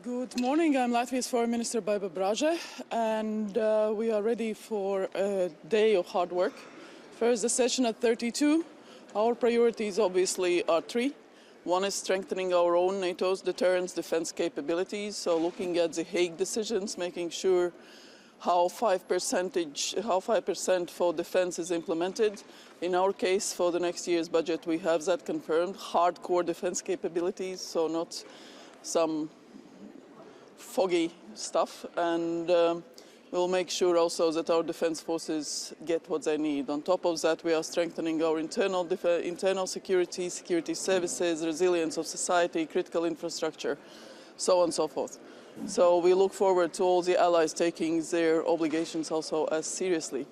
Good morning. I'm Latvia's Foreign Minister Baiba Braže, and we are ready for a day of hard work. First, the session at 32. Our priorities obviously are three. One is strengthening our own NATO's deterrence defense capabilities, so looking at the Hague decisions, making sure how 5% for defense is implemented. In our case, for the next year's budget, we have that confirmed. Hardcore defense capabilities, so not some foggy stuff, and we'll make sure also that our defense forces get what they need. On top of that, we are strengthening our internal security, security services, resilience of society, critical infrastructure, so on and so forth. So we look forward to all the allies taking their obligations also as seriously.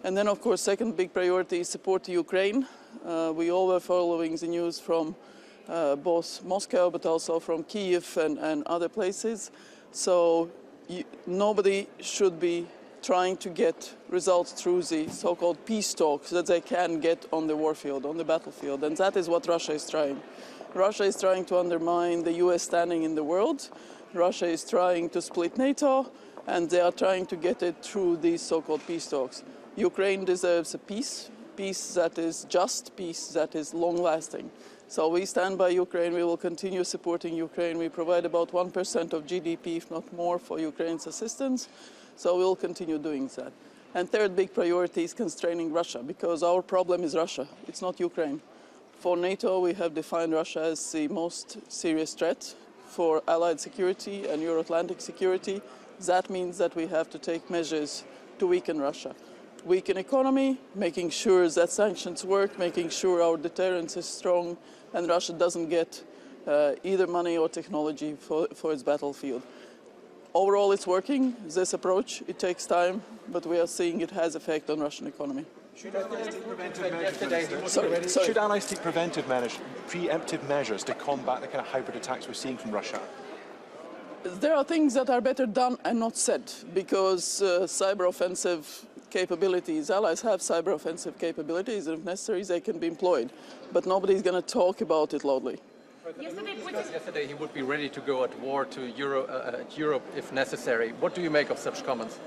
And then, of course, second big priority is support to Ukraine. We all were following the news from both Moscow, but also from Kyiv and other places. So nobody should be trying to get results through the so-called peace talks that they can get on the warfield, on the battlefield. And that is what Russia is trying. Russia is trying to undermine the US standing in the world. Russia is trying to split NATO, and they are trying to get it through these so-called peace talks. Ukraine deserves a peace that is just, peace that is long-lasting. So we stand by Ukraine. We will continue supporting Ukraine. We provide about 1% of GDP, if not more, for Ukraine's assistance. So we'll continue doing that. And third big priority is constraining Russia, because our problem is Russia. It's not Ukraine. For NATO, we have defined Russia as the most serious threat for Allied security and Euro-Atlantic security. That means that we have to take measures to weaken Russia. Weaken economy, making sure that sanctions work, making sure our deterrence is strong, and Russia doesn't get either money or technology for its battlefield. Overall, it's working, this approach. It takes time, but we are seeing it has effect on Russian economy. Should allies take preemptive measures to combat the kind of hybrid attacks we're seeing from Russia? There are things that are better done and not said, because cyber offensive capabilities, allies have cyber offensive capabilities, and if necessary they can be employed, but nobody's going to talk about it loudly. Yesterday he would be ready to go at war to Europe if necessary. What do you make of such comments?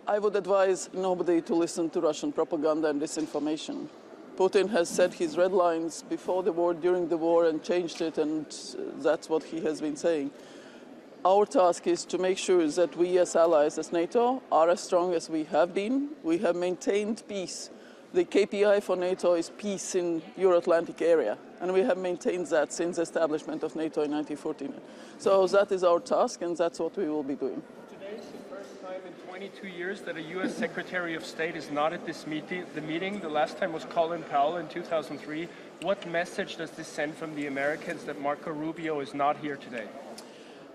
I would advise nobody to listen to Russian propaganda and disinformation. Putin has set his red lines before the war, during the war, and changed it, and that's what he has been saying. Our task is to make sure that we as allies, as NATO, are as strong as we have been. We have maintained peace. The KPI for NATO is peace in Euro-Atlantic area, and we have maintained that since the establishment of NATO in 1949. So that is our task, and that's what we will be doing. Today is the first time in 22 years that a U.S. Secretary of State is not at this meeting. The last time was Colin Powell in 2003. What message does this send from the Americans that Marco Rubio is not here today?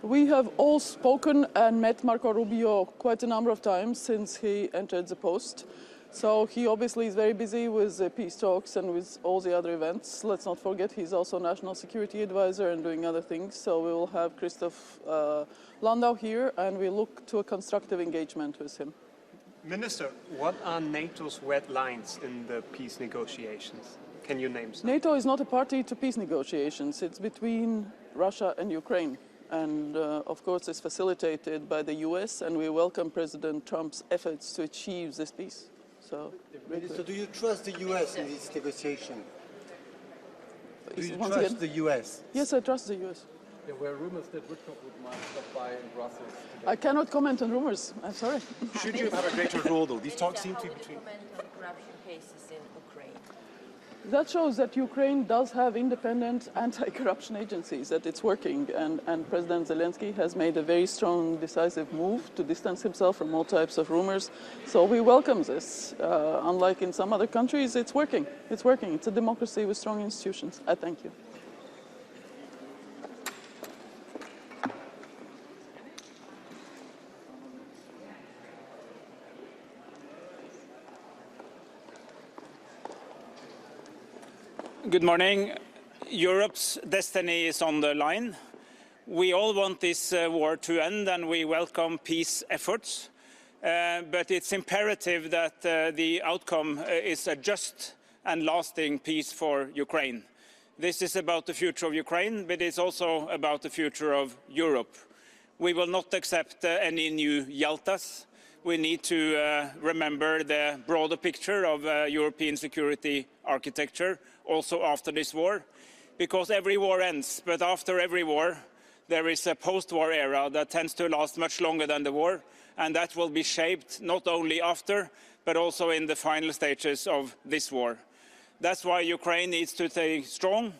We have all spoken and met Marco Rubio quite a number of times since he entered the post. So he obviously is very busy with the peace talks and with all the other events. Let's not forget he's also National Security Advisor and doing other things. So we will have Christoph Landau here, and we look to a constructive engagement with him. Minister, what are NATO's red lines in the peace negotiations? Can you name some? NATO is not a party to peace negotiations. It's between Russia and Ukraine. And of course it's facilitated by the US, and we welcome President Trump's efforts to achieve this peace. So, Minister, do you trust the US in this negotiation? Do you once trust again, the US? Yes, I trust the US. There were rumors that Woodcock might stop by in Brussels today. I cannot comment on rumors. I'm sorry. Should you have a greater role, though? These talks seem to be between... comment on corruption cases in Ukraine? That shows that Ukraine does have independent anti-corruption agencies, that it's working, and President Zelensky has made a very strong, decisive move to distance himself from all types of rumors. So we welcome this. Unlike in some other countries, it's working. It's working. It's a democracy with strong institutions. I thank you. Good morning. Europe's destiny is on the line. We all want this war to end, and we welcome peace efforts. But it's imperative that the outcome is a just and lasting peace for Ukraine. This is about the future of Ukraine, but it's also about the future of Europe. We will not accept any new Yaltas. We need to remember the broader picture of European security architecture, also after this war, because every war ends, but after every war, there is a post-war era that tends to last much longer than the war, and that will be shaped not only after, but also in the final stages of this war. That's why Ukraine needs to stay strong,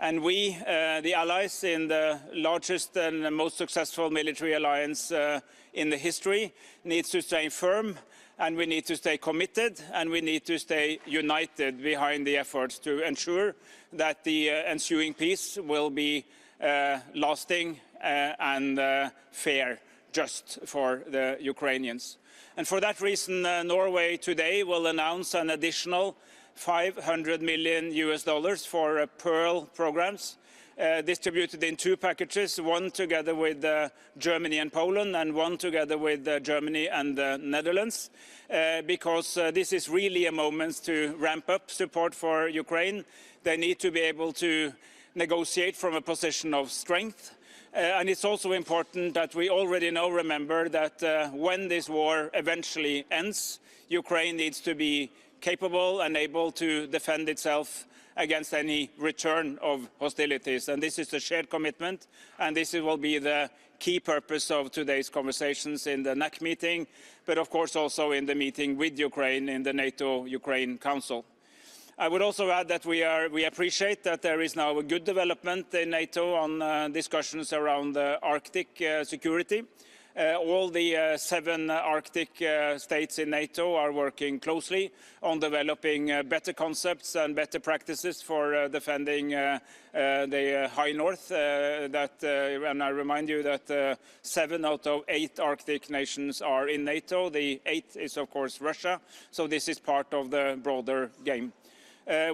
and we, the allies in the largest and most successful military alliance in the history, needs to stay firm, and we need to stay committed, and we need to stay united behind the efforts to ensure that the ensuing peace will be lasting and fair, just for the Ukrainians. And for that reason, Norway today will announce an additional $500 million for Pearl programs, distributed in 2 packages, one together with Germany and Poland, and one together with Germany and the Netherlands, because this is really a moment to ramp up support for Ukraine. They need to be able to negotiate from a position of strength. And it's also important that we already remember that when this war eventually ends, Ukraine needs to be capable and able to defend itself against any return of hostilities. And this is a shared commitment, and this will be the key purpose of today's conversations in the NAC meeting, but of course also in the meeting with Ukraine in the NATO-Ukraine Council. I would also add that we appreciate that there is now a good development in NATO on discussions around Arctic security. All the 7 Arctic states in NATO are working closely on developing better concepts and better practices for defending the high north. And I remind you that 7 out of 8 Arctic nations are in NATO. The 8th is, of course, Russia. So this is part of the broader game.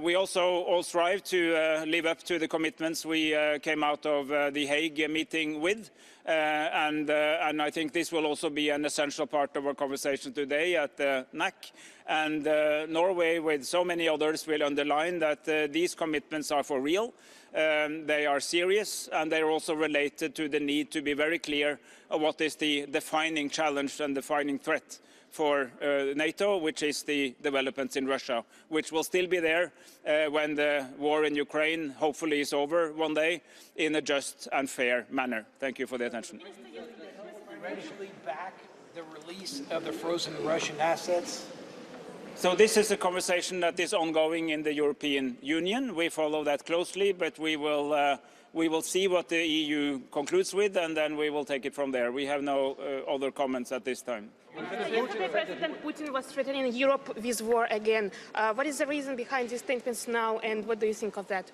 We also all strive to live up to the commitments we came out of the Hague meeting with, and I think this will also be an essential part of our conversation today at the NAC. And Norway, with so many others, will underline that these commitments are for real, they are serious, and they are also related to the need to be very clear of what is the defining challenge and defining threat for NATO, which is the developments in Russia, which will still be there when the war in Ukraine hopefully is over one day in a just and fair manner. Thank you for the attention. Eventually back the release of the frozen Russian assets? So this is a conversation that is ongoing in the European Union. We follow that closely, but we will see what the EU concludes with, and then we will take it from there. We have no other comments at this time. Yesterday, President Putin was threatening Europe with war again. What is the reason behind these statements now, and what do you think of that?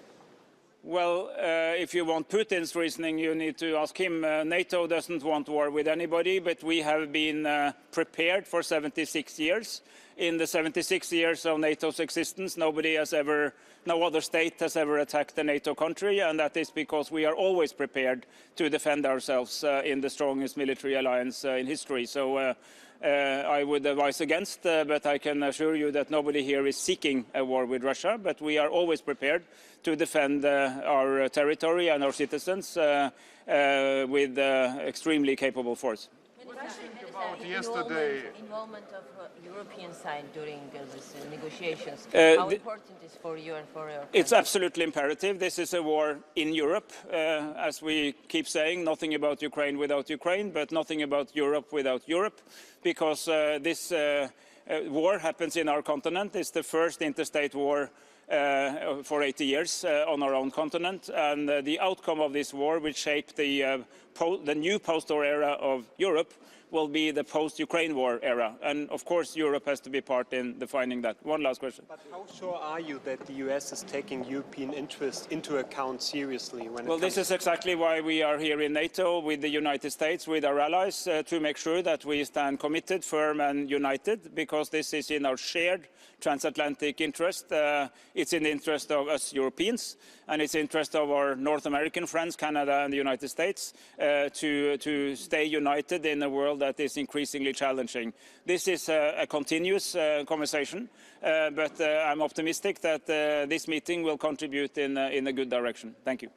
Well, if you want Putin's reasoning, you need to ask him. NATO doesn't want war with anybody, but we have been prepared for 76 years. In the 76 years of NATO's existence, no other state has ever attacked a NATO country, and that is because we are always prepared to defend ourselves in the strongest military alliance in history. So I would advise against, but I can assure you that nobody here is seeking a war with Russia, but we are always prepared to defend our territory and our citizens with extremely capable force. Yesterday, involvement of European side during these negotiations. How important is for you and for your country? It's absolutely imperative. This is a war in Europe, as we keep saying. Nothing about Ukraine without Ukraine, but nothing about Europe without Europe, because this war happens in our continent. It's the first interstate war for 80 years on our own continent, and the outcome of this war will shape the new post-war era of Europe. Will be the post-Ukraine war era, and of course Europe has to be part in defining that. One last question. But how sure are you that the US is taking European interests into account seriously? Well, this is exactly why we are here in NATO with the United States, with our allies, to make sure that we stand committed, firm and united, because this is in our shared transatlantic interest. It's in the interest of us Europeans, and it's in the interest of our North American friends, Canada and the United States, to stay united in a world that is increasingly challenging. This is a continuous conversation, but I'm optimistic that this meeting will contribute in a good direction. Thank you.